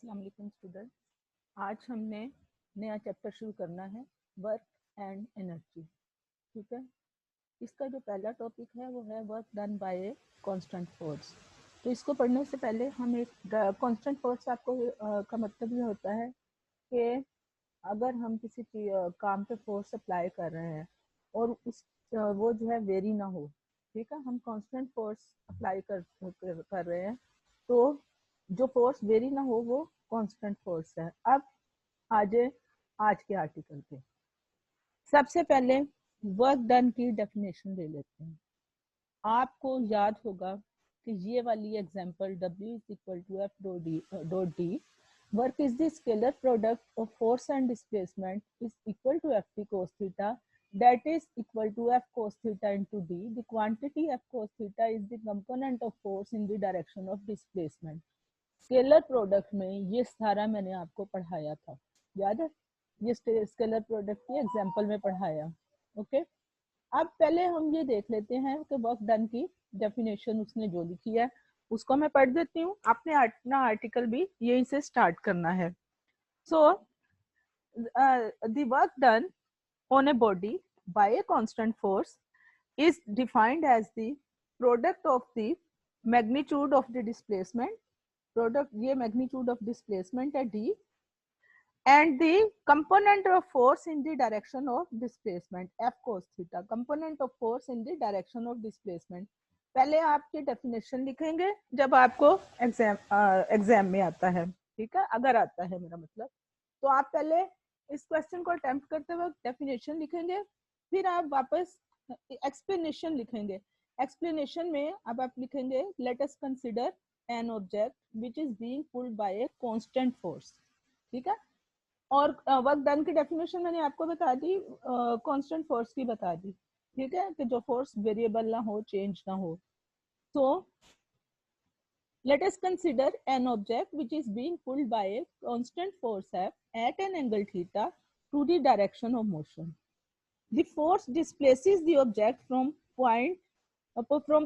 अस्सलाम वालेकुम स्टूडेंट। आज हमने नया चैप्टर शुरू करना है, वर्क एंड एनर्जी। ठीक है, इसका जो पहला टॉपिक है वो है work done by A constant force. तो इसको पढ़ने से पहले हम एक कांस्टेंट फोर्स आपको का मतलब ये होता है कि अगर हम किसी काम पे फोर्स अप्लाई कर रहे हैं और उस वो जो है वेरी ना हो, ठीक है, हम कांस्टेंट फोर्स अप्लाई कर रहे हैं, तो जो फोर्स वेरी ना हो वो कांस्टेंट फोर्स है। अब आज के आर्टिकल पे सबसे पहले वर्क डन की डेफिनेशन ले लेते हैं। आपको याद होगा कि ये वाली example W is equal to F dot D work is the scalar product of force and displacement is equal to F T cos theta that is equal to f cos theta into d. The quantity f cos theta is the component of force in the direction of displacement. Scalar product में ये सारा मैंने आपको पढ़ाया था, याद है? ये स्केलर प्रोडक्ट की एग्जांपल में पढ़ाया। ओके, अब पहले हम ये देख लेते हैं कि वर्क डन की डेफिनेशन उसने जो लिखी है उसको मैं पढ़ देती हूँ। आपने अपना आर्टिकल भी यहीं से स्टार्ट करना है। So the work done on a body by a constant force is defined as the product of the magnitude of the displacement, product ये magnitude of displacement है d, and the component of force in the direction of displacement f cos theta, component of force in the direction of displacement। पहले आपके definition लिखेंगे जब आपको exam में आता है, ठीक है, अगर आता है मेरा मतलब। तो आप पहले इस क्वेश्चन को अटेम्प्ट करते वक्त डेफिनेशन लिखेंगे, फिर आप वापस एक्सप्लेनेशन लिखेंगे। एक्सप्लेनेशन में अब आप लिखेंगे let us consider an object which is being pulled bye A constant force. ठीक है, और वर्क डन की डेफिनेशन मैंने आपको बता दी, कांस्टेंट फोर्स की बता दी। ठीक है, कि जो फोर्स वेरिएबल ना हो, चेंज ना हो। तो let us consider an object which is being pulled by a constant force F at an angle theta to the direction of motion. The force displaces the object from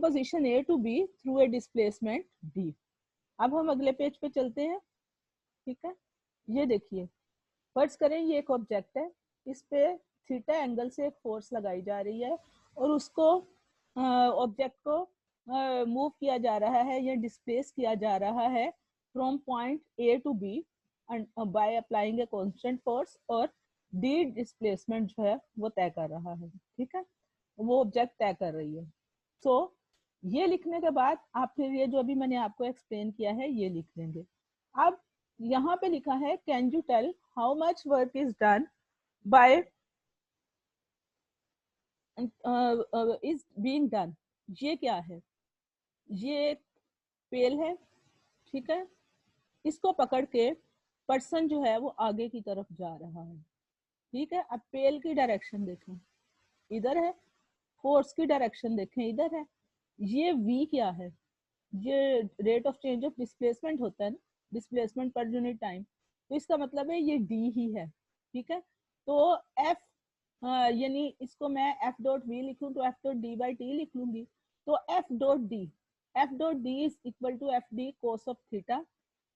position A to B through a displacement D. अब हम अगले page पे चलते हैं। ठीक है, ये देखिए, फर्ज करें ये एक ऑब्जेक्ट है, इस पे थीटा एंगल से एक फोर्स लगाई जा रही है और उसको ऑब्जेक्ट को मूव किया जा रहा है या डिस्प्लेस किया जा रहा है from point A to B by applying a constant force, और डी डिस्प्लेसमेंट जो है वो तय कर रहा है। ठीक है, वो ऑब्जेक्ट तय कर रही है। सो ये लिखने के बाद आप फिर ये जो अभी मैंने आपको एक्सप्लेन किया है ये लिख लेंगे। अब यहाँ पे लिखा है can you tell how much work is done by is being done. ये क्या है? ये एक पेल है, ठीक है, इसको पकड़ के पर्सन जो है वो आगे की तरफ जा रहा है। ठीक है, अब पेल की डायरेक्शन देखें, इधर है, फोर्स की डायरेक्शन देखें, इधर है। ये v क्या है? ये rate of change of displacement होता है ना, डिस्प्लेसमेंट पर यूनिट टाइम। तो इसका मतलब है ये d ही है। ठीक है, तो f यानी इसको मैं f डॉट v लिखूं तो f dot d by t लिख लूंगी। तो f dot d is equal to F D cos of theta.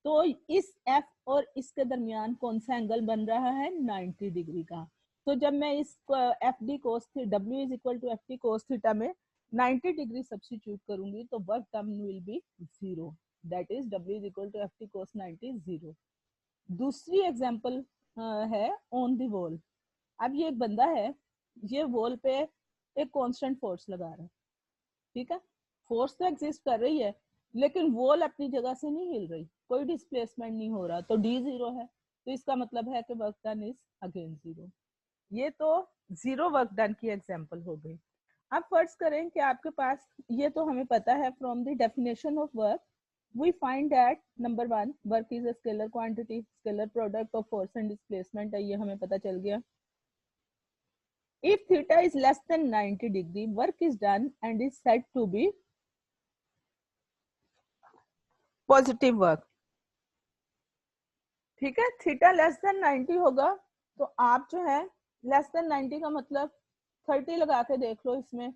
तो इस f और इसके दरमियान कौन सा एंगल बन रहा है? 90 डिग्री का। तो जब मैं इस F D cos w is equal to F T cos theta में 90 डिग्री सब्स्टिट्यूट करूंगी तो work done will be 0, that is w is equal to F T cos 90 0। दूसरी एग्जांपल है ऑन द वॉल। अब ये एक बंदा है, ये वॉल पे एक कांस्टेंट फोर्स लगा रहा है। ठीक है, फोर्स तो एग्जिस्ट कर रही है लेकिन वॉल अपनी जगह से नहीं हिल रही, कोई डिस्प्लेसमेंट नहीं हो रहा, तो डी 0 है। तो इसका मतलब है कि वर्क डन इज अगेन 0। ये तो 0 वर्क डन की एग्जांपल हो गई। अब फर्ज करें कि आपके पास, ये तो हमें पता है from the definition of work we find that number 1 work is a scalar quantity, scalar product of force and displacement है, ये हमें पता चल गया। If theta is less than 90 degree, work is done and is said to be positive work। ठीक है, theta less than 90 होगा तो आप जो है लेस देन 90 का मतलब 30 लगा के देख लो इसमें।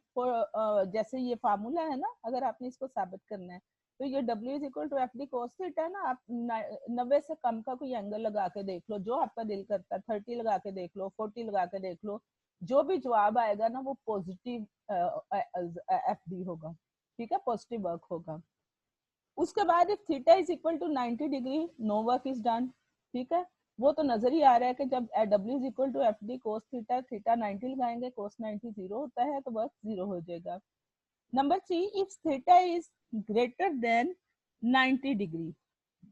जैसे ये फार्मूला है ना, अगर आपने इसको साबित करना है तो ये W is equal to F D cos theta है ना। आप 90 से कम का कोई एंगल लगा के देख लो, जो आपका दिल करता है, 30 लगा के देख लो, 40 लगा के देख लो, जो भी जवाब आएगा ना वो पॉजिटिव एफ डी होगा, ठीक है, पॉजिटिव वर्क होगा। उसके बाद if theta is equal to 90 degree no work is done, ठीक है, वो तो नजर ही आ रहा है कि जब W is equal to F D cos theta, theta 90 लगाएंगे, कोस 90 0 होता है, तो वर्क 0 हो जाएगा। Number 3, if theta is greater than 90 degree,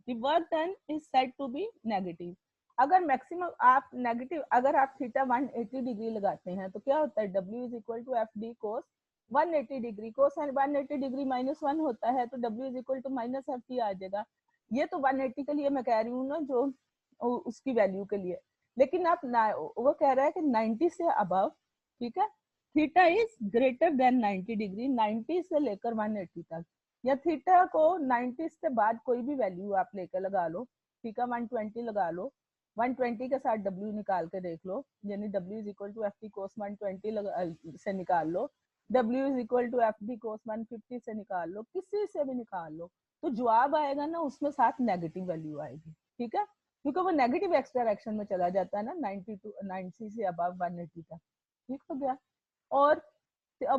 the work done is said to be negative. अगर मैक्सिमम आप नेगेटिव, अगर आप थीटा 180 डिग्री लगाते हैं तो क्या होता है, W is equal to F D cos 180 degree, cos 180 degree -1 होता है, तो W is equal to minus F D आ जाएगा। ये तो 180 के लिए मैं कह रही हूँ ना, जो उसकी वैल्यू के लिए, लेकिन आप वो कह रहा है कि 90 से अबव, ठीक है, theta is greater than 90 degree, 90 से लेकर 180 तक, या थीटा को 90 से बाद कोई भी वैल्यू आप लेकर लगा लो, ठीक है, 120 लगा लो, 120 के साथ W निकाल के देख लो, यानी W is equal to F D cos 120 से निकाल लो, W is equal to F D cos 150 से निकाल लो, किसी से भी निकाल लो, तो जवाब आएगा ना उसमें साथ नेगेटिव वैल्यू आएगी, ठीक है, क्योंकि वो नेगेटिव एक्स डायरेक्शन में चला जाता है ना, 90 से अबव 180 तक, ठीक हो गया। और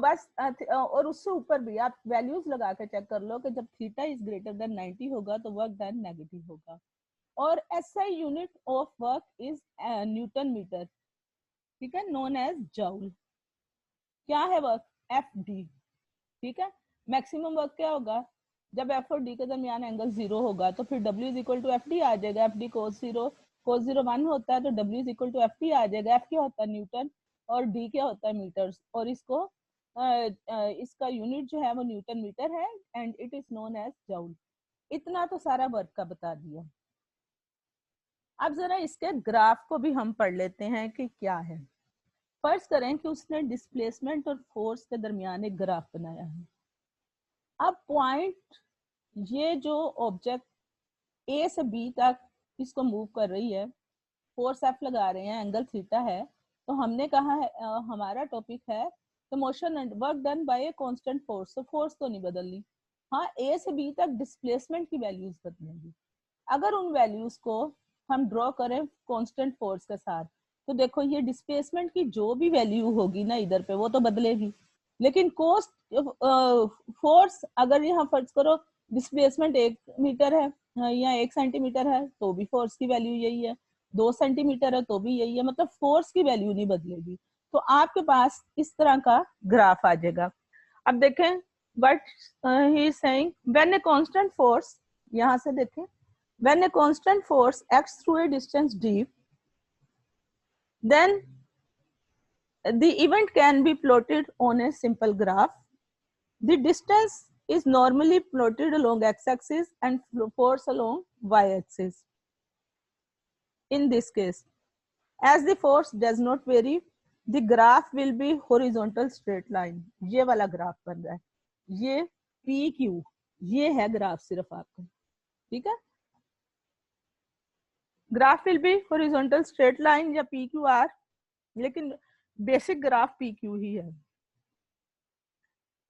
बस और उससे ऊपर भी आप वैल्यूज लगा के चेक कर लो कि जब थीटा इज ग्रेटर देन 90 होगा तो वर्क डन नेगेटिव होगा। और SI unit of work is newton metre, ठीक है, नोन एज जूल। क्या है वर्क, एफ डी, ठीक है। मैक्सिमम वर्क क्या होगा, जब एफ और डी के दरमियान एंगल 0 होगा तो फिर W is equal to F D आ जाएगा, एफ डी कोस 0, कोस 0 1 होता है, तो W is equal to F D आ जाएगा। एफ क्या होता है, न्यूटन, और डी क्या होता है, मीटर्स, और इसको इसका यूनिट जो है वो न्यूटन मीटर है, and it is known as joule. इतना तो सारा वर्क का बता दिया। अब जरा इसके ग्राफ को भी हम पढ़ लेते हैं कि क्या है। फर्ज करें कि उसने डिस्प्लेसमेंट और फोर्स के दरमियान एक ग्राफ बनाया है। अब पॉइंट, ये जो ऑब्जेक्ट ए से बी तक इसको मूव कर रही है, फोर्स एफ लगा रहे हैं, एंगल थीटा है, तो हमने कहा है हमारा टॉपिक है the motion and work done by A constant force. तो फोर्स तो नहीं बदलनी, हाँ ए से बी तक डिस्प्लेसमेंट की वैल्यूज बदलेंगी। अगर उन वैल्यूज को हम ड्रॉ करें कांस्टेंट फोर्स के साथ, तो देखो ये डिस्प्लेसमेंट की जो भी वैल्यू होगी ना इधर पे वो तो बदलेगी, लेकिन कोस्ट फोर्स अगर यहाँ फर्ज करो डिस्प्लेसमेंट 1 मीटर है या 1 सेंटीमीटर है तो भी फोर्स की वैल्यू यही है, 2 सेंटीमीटर है तो भी यही है, मतलब फोर्स की वैल्यू नहीं बदलेगी। तो आपके पास इस तरह का ग्राफ आ जाएगा। अब देखें but he is saying when A constant force, यहां से देखें, when A constant force acts through a distance d, then the event can be plotted on a simple graph. The distance is normally plotted along x-axis and force along y-axis. In this case, as the force does not vary, the graph will be horizontal straight line. ये वाला graph बन रहा है, ये PQ, ये है graph सिर्फ आपका, ठीक है। Graph will be horizontal straight line या PQR, लेकिन बेसिक ग्राफ PQ ही है,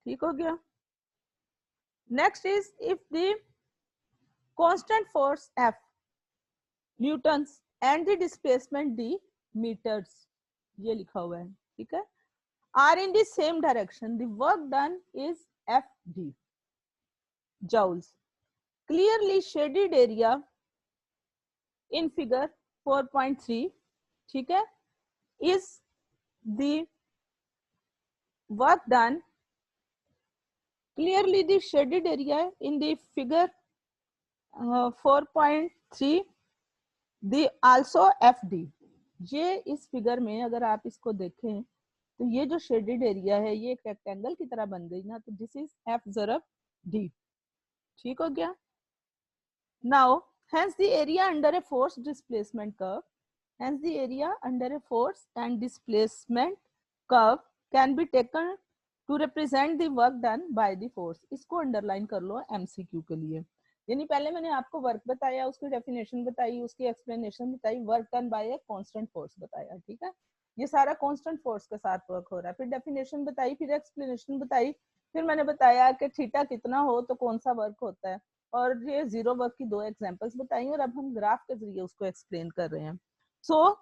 ठीक हो गया। Next is if the constant force F newtons and the displacement D metres, ये लिखा हुआ है, ठीक है, are in the same direction, the work done is FD joules. Clearly shaded area in figure 4.3, ठीक है, is the work done. Clearly the shaded area in the figure 4.3 the also FD. ये इस फिगर में अगर आप इसको देखें तो ये जो शेडेड एरिया है ये एक रेक्टेंगल की तरह बन गई ना, तो दिस इज F ज़रब D, ठीक हो गया। Now hence the area under a force displacement curve, hence the area under a force and displacement curve can be taken to represent the work done by the force. इसको underline कर लो MCQ के लिए, यानी पहले मैंने आपको work बताया, उसकी डेफिनेशन बताई, उसकी एक्सप्लेनेशन बताई, work done by A constant force बताया, ठीक है। ये सारा कांस्टेंट फोर्स के साथ वर्क हो रहा है। फिर डेफिनेशन बताई, फिर एक्सप्लेनेशन बताई, फिर मैंने बताया कि थीटा कितना हो तो कौन सा वर्क होता है, और ये जीरो वर्क की 2 एग्जांपल्स बताई, और अब हम ग्राफ के जरिए उसको एक्सप्लेन कर रहे हैं। सो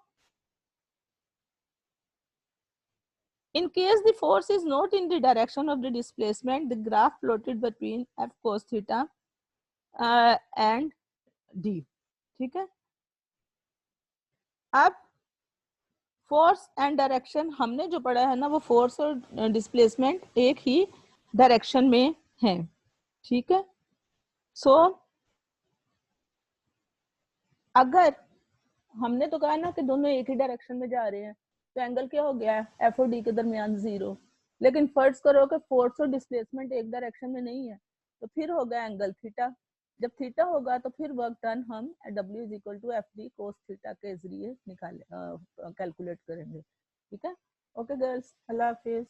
in case the force is not in the direction of the displacement, the graph plotted between f cos theta and d। ठीक है, अब फोर्स एंड डायरेक्शन हमने जो पढ़ा है ना, वो फोर्स और डिस्प्लेसमेंट एक ही डायरेक्शन में है। ठीक है, सो अगर हमने तो कहा ना कि दोनों एक ही डायरेक्शन में जा रहे हैं, तो एंगल क्या हो गया, एफ और डी के दरमियान 0। लेकिन फर्ज करो कि फोर्स और डिस्प्लेसमेंट एक डायरेक्शन में नहीं है, तो फिर होगा एंगल थीटा। जब थीटा होगा तो फिर वर्क डन हम W is equal to F D cos theta के जरिए निकाले कैलकुलेट करेंगे। ठीक है, ओके गर्ल्स, अल्लाह हाफिज।